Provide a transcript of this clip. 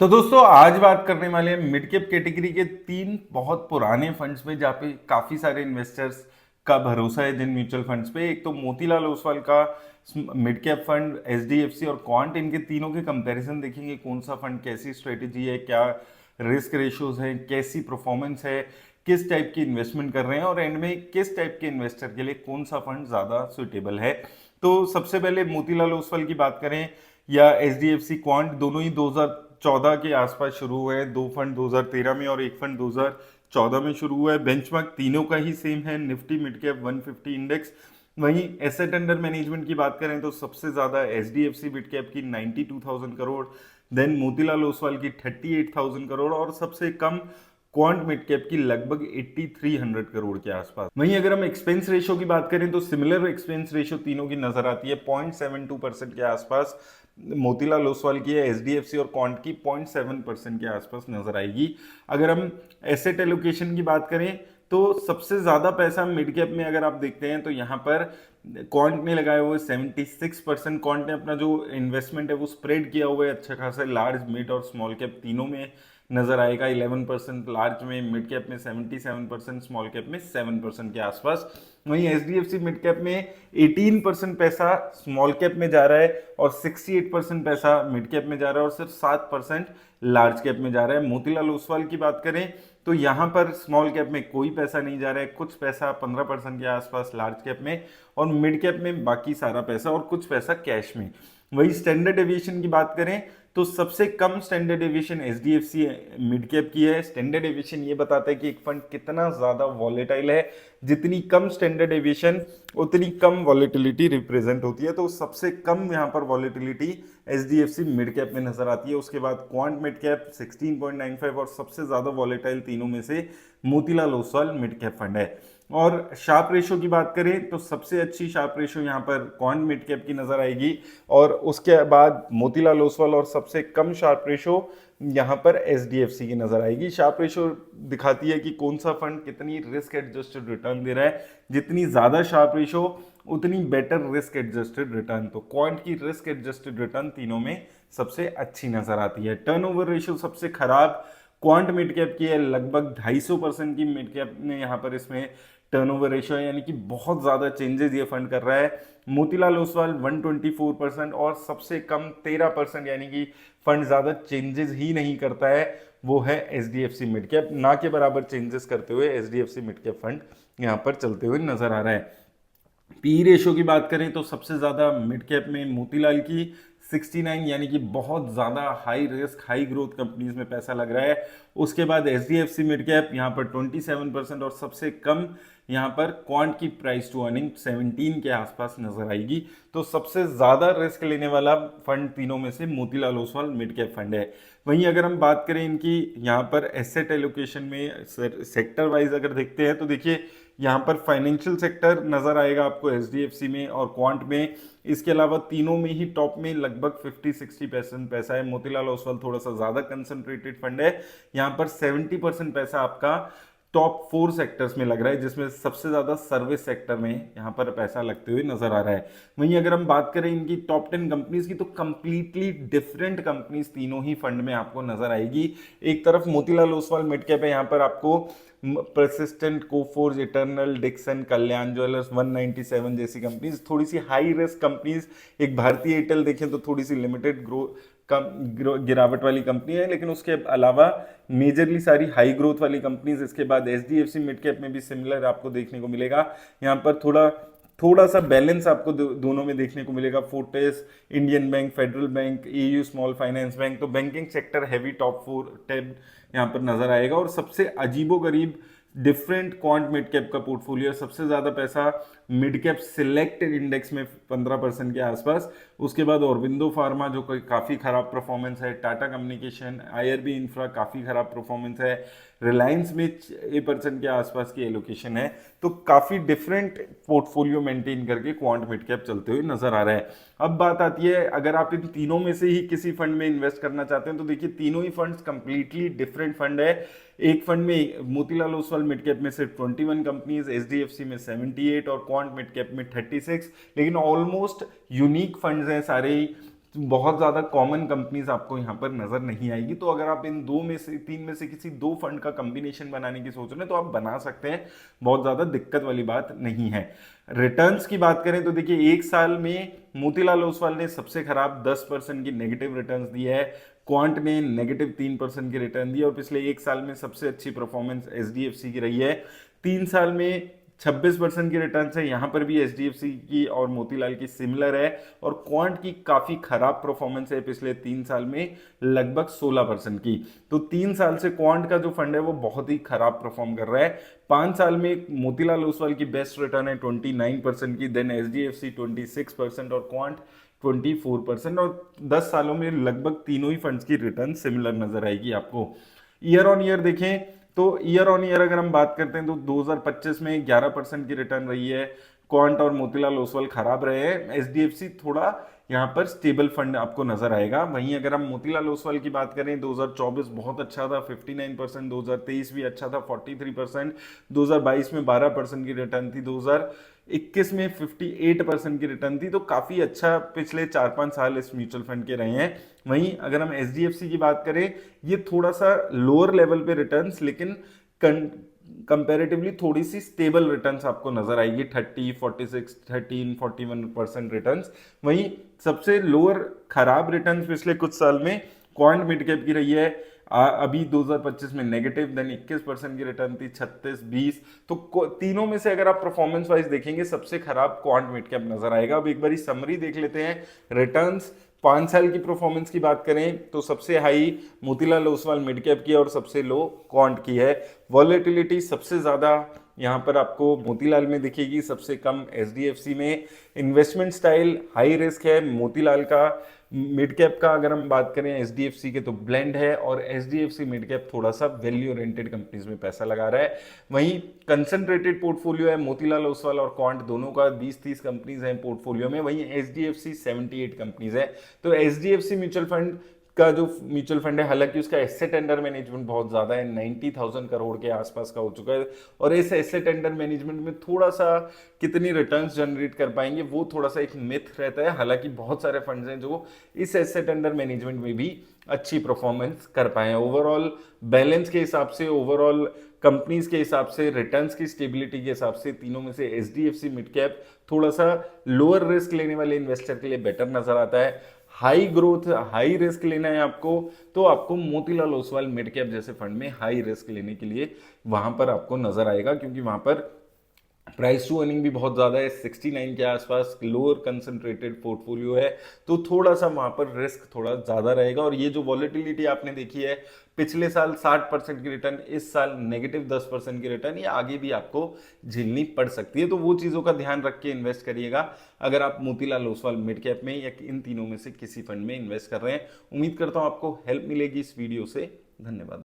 तो दोस्तों आज बात करने वाले हैं मिड कैप कैटेगरी के तीन बहुत पुराने फंड्स में जहाँ पे काफी सारे इन्वेस्टर्स का भरोसा है जिन म्यूचुअल फंड्स पे। एक तो मोतीलाल ओसवाल का मिड कैप फंड, एचडीएफसी और क्वांट, इनके तीनों के कंपैरिजन देखेंगे। कौन सा फंड कैसी स्ट्रेटेजी है, क्या रिस्क रेशियोज हैं, कैसी परफॉर्मेंस है, किस टाइप की इन्वेस्टमेंट कर रहे हैं और एंड में किस टाइप के इन्वेस्टर के लिए कौन सा फंड ज्यादा सुटेबल है। तो सबसे पहले मोतीलाल ओसवाल की बात करें या एचडीएफसी क्वांट, दोनों ही 2014 के आसपास शुरू हुए हैं। दो फंड 2013 में और एक फंड 2014 में शुरू हुआ है। बेंचमार्क तीनों का ही सेम है, निफ्टी मिड कैप 150 इंडेक्स। वहीं एसेट अंडर मैनेजमेंट की बात करें तो सबसे ज्यादा एचडीएफसी मिड कैप की 92,000 करोड़, देन मोतीलाल ओसवाल की 38,000 करोड़ और सबसे कम क्वांट मिड कैप की लगभग 8300 करोड़ के आसपास। वहीं अगर हम एक्सपेंस रेशियो की बात करें तो सिमिलर एक्सपेंस रेशियो तीनों की नजर आती है, 0.72% के आसपास मोतीलाल ओसवाल की है, एचडीएफसी और क्वांट की 0.7% के आसपास नजर आएगी। अगर हम एसेट एलोकेशन की बात करें तो सबसे ज्यादा पैसा मिड कैप में अगर आप देखते हैं तो यहाँ पर क्वांट ने लगाया हुआ है 76%। क्वांट ने अपना जो इन्वेस्टमेंट है वो स्प्रेड किया हुआ है अच्छा खासा, लार्ज मिड और स्मॉल कैप तीनों में नजर आएगा। 11% लार्ज में, मिड कैप में 77%, स्मॉल कैप में 7% के आसपास। वहीं एचडीएफसी मिड कैप में 18% पैसा स्मॉल कैप में जा रहा है और 68% पैसा मिड कैप में जा रहा है और सिर्फ 7% लार्ज कैप में जा रहा है। मोतीलाल ओसवाल की बात करें तो यहाँ पर स्मॉल कैप में कोई पैसा नहीं जा रहा है, कुछ पैसा 15% के आसपास लार्ज कैप में और मिड कैप में बाकी सारा पैसा और कुछ पैसा कैश में। वही स्टैंडर्ड एविएशन की बात करें तो सबसे कम standard aviation HDFC mid cap की है। स्टैंडर्ड एविएशन ये बताता है कि एक फंड कितना ज्यादा वॉलेटाइल है, जितनी कम स्टैंडर्ड एविएशन उतनी कम वॉलेटिलिटी रिप्रेजेंट होती है। तो सबसे कम यहाँ पर वॉलेटिलिटी एचडीएफसी मिड कैप में नजर आती है। उसके बाद क्वांट मिड कैप 16.95 और सबसे ज्यादा वॉलेटाइल तीनों में से Motilal Oswal mid cap fund है। और शार्प रेशो की बात करें तो सबसे अच्छी शार्प रेशो यहाँ पर क्वांट मिड कैप की नजर आएगी और उसके बाद मोतीलाल ओसवाल और सबसे कम शार्प रेशो यहाँ पर एचडीएफसी की नजर आएगी। शार्प रेशो दिखाती है कि कौन सा फंड कितनी रिस्क एडजस्टेड रिटर्न दे रहा है। जितनी ज्यादा शार्प रेशो उतनी बेटर रिस्क एडजस्टेड रिटर्न। तो क्वांट की रिस्क एडजस्टेड रिटर्न तीनों में सबसे अच्छी नजर आती है। टर्नओवर रेशियो सबसे खराब क्वांट मिड कैप की है, लगभग 250% की मिड कैप ने यहाँ पर इसमें टर्नओवर रेशियो है, यानी कि बहुत ज्यादा चेंजेस ये फंड कर रहा है। मोतीलाल ओसवाल 124% और सबसे कम 13%, यानी कि फंड ज्यादा चेंजेस ही नहीं करता है, वो है एचडीएफसी मिड कैप। ना के बराबर चेंजेस करते हुए एचडीएफसी मिड कैप फंड यहाँ पर चलते हुए नजर आ रहा है। पी रेशियो की बात करें तो सबसे ज्यादा मिड कैप में मोतीलाल की 69, यानी कि बहुत ज्यादा high risk high growth companies में पैसा लग रहा है। उसके बाद एचडीएफसी मिड कैप यहाँ पर 27% और सबसे कम यहाँ पर क्वांट की प्राइस टू अर्निंग 17 के आसपास नजर आएगी। तो सबसे ज्यादा रिस्क लेने वाला फंड तीनों में से Motilal Oswal mid cap fund है। वहीं अगर हम बात करें इनकी यहाँ पर एसेट एलोकेशन में सेक्टर वाइज अगर देखते हैं तो देखिए यहाँ पर फाइनेंशियल सेक्टर नजर आएगा आपको एचडीएफसी में और क्वांट में। इसके अलावा तीनों में ही टॉप में लगभग 50-60% पैसा है। मोतीलाल ओसवाल थोड़ा सा ज्यादा कंसंट्रेटेड फंड है, यहाँ पर 70% पैसा आपका टॉप 4 सेक्टर्स में लग रहा है, जिसमें सबसे ज्यादा सर्विस सेक्टर में यहाँ पर पैसा लगते हुए नजर आ रहा है। वहीं अगर हम बात करें इनकी टॉप 10 कंपनीज की तो कंप्लीटली डिफरेंट कंपनीज तीनों ही फंड में आपको नजर आएगी। एक तरफ मोतीलाल ओसवाल मिड कैप है, यहाँ पर आपको परसिस्टेंट, कोफोर्ज, इटर्नल, डिक्सन, कल्याण ज्वेलर्स, 197 जैसी कंपनीज, थोड़ी सी हाई रिस्क कंपनीज। एक भारतीय एयरटेल देखें तो थोड़ी सी लिमिटेड गिरावट वाली कंपनी है, लेकिन उसके अलावा मेजरली सारी हाई ग्रोथ वाली कंपनीज। इसके बाद एचडीएफसी मिड कैप में भी सिमिलर आपको देखने को मिलेगा। यहाँ पर थोड़ा थोड़ा सा बैलेंस आपको दोनों में देखने को मिलेगा। Fortis, Indian bank, federal bank, AU small finance bank. तो बैंकिंग सेक्टर हैवी टॉप 4 यहाँ पर नजर आएगा। और सबसे अजीबोगरीब डिफरेंट क्वांट मिड कैप का पोर्टफोलियो, सबसे ज्यादा पैसा मिड कैप सिलेक्टेड इंडेक्स में 15% के आसपास। उसके बाद औरबिंदो फार्मा जो काफी खराब परफॉर्मेंस है, टाटा कम्युनिकेशन, आईआरबी इंफ्रा काफी खराब परफॉर्मेंस है, रिलायंस में 6% के आसपास की एलोकेशन है। तो काफी डिफरेंट पोर्टफोलियो मेंटेन करके क्वांट मिड कैप चलते हुए नजर आ रहा है। अब बात आती है अगर आप इन तीनों में से ही किसी फंड में इन्वेस्ट करना चाहते हैं तो देखिए तीनों ही फंड्स कंप्लीटली डिफरेंट फंड है। एक फंड में मोतीलाल ओसवाल मिड कैप में सिर्फ 21 कंपनीज, एचडीएफसी में 78 और क्वांट मिड कैप में 36, लेकिन ऑलमोस्ट यूनिक फंड्स हैं सारे ही। बहुत ज़्यादा कॉमन कंपनीज आपको यहाँ पर नज़र नहीं आएगी। तो अगर आप इन दो में से, तीन में से किसी दो फंड का कॉम्बिनेशन बनाने की सोच रहे हैं तो आप बना सकते हैं, बहुत ज़्यादा दिक्कत वाली बात नहीं है। रिटर्न्स की बात करें तो देखिए, एक साल में मोतीलाल ओसवाल ने सबसे खराब 10% की नेगेटिव रिटर्न्स दी है, क्वांट ने -3% की रिटर्न दी, और पिछले एक साल में सबसे अच्छी परफॉर्मेंस एचडीएफसी की रही है। 3 साल में 26% की रिटर्न है, यहाँ पर भी एचडीएफसी की और मोतीलाल की सिमिलर है, और क्वांट की काफी खराब परफॉर्मेंस है पिछले 3 साल में, लगभग 16% की। तो 3 साल से क्वांट का जो फंड है वो बहुत ही खराब परफॉर्म कर रहा है। 5 साल में मोतीलाल ओसवाल की बेस्ट रिटर्न है 29% की, देन एचडीएफसी 26% और क्वांट 24%, और 10 सालों में लगभग तीनों ही फंड्स की रिटर्न सिमिलर नजर आएगी आपको। ईयर ऑन ईयर देखें तो ईयर ऑन ईयर अगर हम बात करते हैं तो 2025 में 11% की रिटर्न रही है। क्वांट और मोतीलाल ओसवाल खराब रहे हैं, एचडीएफसी थोड़ा यहाँ पर स्टेबल फंड आपको नजर आएगा। वहीं अगर हम मोतीलाल ओसवाल की बात करें, 2024 बहुत अच्छा था 59%, 2023 भी अच्छा था 43%, 2022 में 12% की रिटर्न थी, 2021 में 58% की रिटर्न थी। तो काफी अच्छा पिछले 4-5 साल इस म्यूचुअल फंड के रहे हैं। वहीं अगर हम एचडीएफसी की बात करें, ये थोड़ा सा लोअर लेवल पे रिटर्न्स, लेकिन कंपैरेटिवली थोड़ी सी स्टेबल रिटर्न्स आपको नजर आएगी, 30, 46, 13, 41% रिटर्न्स। वहीं सबसे लोअर खराब रिटर्न्स पिछले कुछ साल में क्वांट मिड कैप की रही है, अभी 2025 में नेगेटिव, देन 21% की रिटर्न थी, 36, 20। तो तीनों में से अगर आप परफॉर्मेंस वाइज देखेंगे, सबसे खराब क्वांट मिड कैप नजर आएगा। अब एक बार समरी देख लेते हैं रिटर्न्स। 5 साल की परफॉर्मेंस की बात करें तो सबसे high Motilal Oswal mid cap की है और सबसे लो क्वांट की है। वॉलेटिलिटी सबसे ज्यादा यहाँ पर आपको मोतीलाल में दिखेगी, सबसे कम एचडीएफसी में। इन्वेस्टमेंट स्टाइल हाई रिस्क है मोतीलाल का, मिड कैप का अगर हम बात करें एचडीएफसी के तो ब्लेंड है, और एचडीएफसी मिड कैप थोड़ा सा वैल्यू ओरिएंटेड कंपनीज में पैसा लगा रहा है। वहीं कंसंट्रेटेड पोर्टफोलियो है मोतीलाल ओसवाल और क्वांट दोनों का, 20-30 कंपनीज हैं पोर्टफोलियो में। वहीं एचडीएफसी 78 कंपनीज है। तो एचडीएफसी म्यूचुअल फंड का जो म्यूचुअल फंड है, हालांकि उसका एसेट अंडर मैनेजमेंट बहुत ज्यादा है, 90,000 करोड़ के आसपास का हो चुका है, और इस एसेट अंडर मैनेजमेंट में थोड़ा सा कितनी रिटर्न्स जनरेट कर पाएंगे वो थोड़ा सा एक मिथ रहता है। हालांकि बहुत सारे फंड्स हैं जो इस एसेट अंडर मैनेजमेंट में भी अच्छी परफॉर्मेंस कर पाए हैं। ओवरऑल बैलेंस के हिसाब से, ओवरऑल कंपनीज के हिसाब से, रिटर्न्स की स्टेबिलिटी के हिसाब से, तीनों में से एचडीएफसी मिड कैप थोड़ा सा लोअर रिस्क लेने वाले इन्वेस्टर के लिए बेटर नजर आता है। हाई ग्रोथ, हाई रिस्क लेना है आपको तो आपको मोतीलाल ओसवाल मिड कैप जैसे फंड में हाई रिस्क लेने के लिए वहां पर आपको नजर आएगा, क्योंकि वहां पर प्राइस टू अर्निंग भी बहुत ज्यादा है, 69 के आसपास, लोअर कंसंट्रेटेड पोर्टफोलियो है, तो थोड़ा सा वहां पर रिस्क थोड़ा ज्यादा रहेगा। और ये जो वॉलेटिलिटी आपने देखी है, पिछले साल 60% की रिटर्न, इस साल -10% की रिटर्न, ये आगे भी आपको झेलनी पड़ सकती है। तो वो चीजों का ध्यान रख के इन्वेस्ट करिएगा अगर आप मोतीलाल ओसवाल मिड कैप में या इन तीनों में से किसी फंड में इन्वेस्ट कर रहे हैं। उम्मीद करता हूं आपको हेल्प मिलेगी इस वीडियो से। धन्यवाद।